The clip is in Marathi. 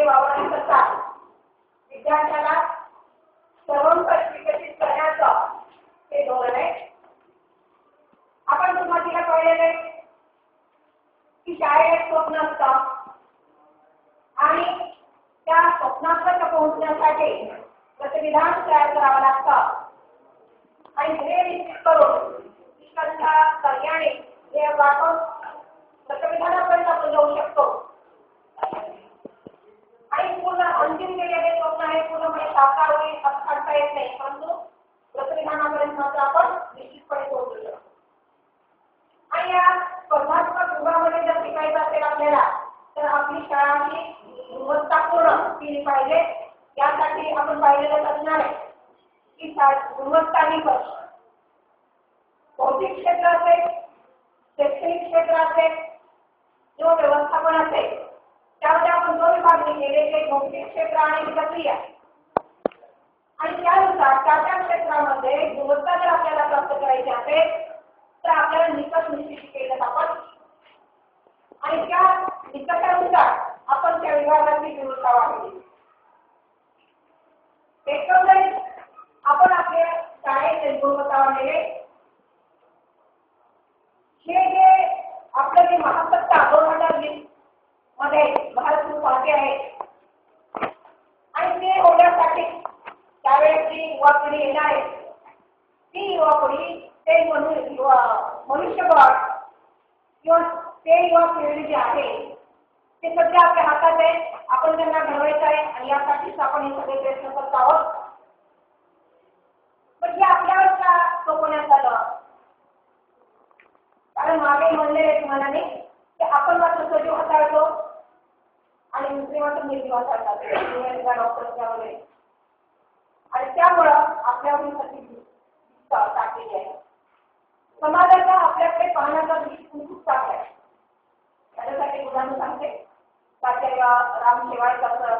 वावरण्याकरता विद्यार्थ्याला सर्वंकष विकसित करण्याचं हे धोरण आहे. आपण सुरुवातीला पाहिलेले की शाळेत स्वप्न असतं आणि त्या स्वप्नापर्यंत पोहोचण्यासाठी प्रतिविधान तयार करावं लागतं आणि ध्येय निश्चित करून शिक्षकांच्या सहाय्याने हे वाटून प्रतिविधानापर्यंत आपण जाऊ शकतो आणि पूर्ण अंतिम केलेले स्वप्न हे पूर्णपणे साकार होईल असं सांगता येत नाही, परंतु प्रतिविधानापर्यंत मात्र आपण निश्चितपणे पोहोचू शकतो. आणि या स्पर्धात्मक युगामध्ये जर शिकायचं असेल आपल्याला तर आपली शाळा ही गुणवत्तापूर्ण केली पाहिजे. यासाठी आपण पाहिलेलं असणार आहे की गुणवत्ता निकष भौतिक क्षेत्र असेल, शैक्षणिक क्षेत्र असेल किंवा व्यवस्थापन असेल, त्यामध्ये आपण दोन विभागणी केले ते भौतिक क्षेत्र आणि प्रक्रिया. आणि त्यानुसार त्या क्षेत्रामध्ये गुणवत्ता जर आपल्याला प्राप्त करायची असेल तर आपल्याला निकष निश्चित केले आपण आणि त्या निकषानुसार आपण त्या विभागाची गुणवत्ता वाढवली. एकंदरीत आपण आपल्या शाळेत गुणवत्ता वाढलेले हे जे आपलं जे महासत्ता 2020 मध्ये भारत सुरू पाहते आहे आणि ते होण्यासाठी त्यावेळेस जी युवा पिढी येणार आहे ती युवा पिढी ते मनुष्यबळ किंवा ते युवा पिढी जे आहे ते सध्या आपल्या हातात आहे. आपण त्यांना घडवायचं आहे आणि यासाठीच आपण हे सगळे प्रयत्न करत आहोत. पण हे आपल्यावर का सोपवण्यात आलं? कारण मागे म्हणलेले तुम्हाला नाही की आपण मात्र सजीव हाताळतो आणि दुसरे मात्र निर्जीव हाताळतात डॉक्टरच्या वगैरे आणि त्यामुळं आपल्यावरील टाकलेली आहे. समाजाचा आपल्याकडे पाहण्याचा दृष्टिकोन खूप चांगला आहे. त्याच्यासाठी उदाहरण सांगते. प्राचार्य राम शेवाळकर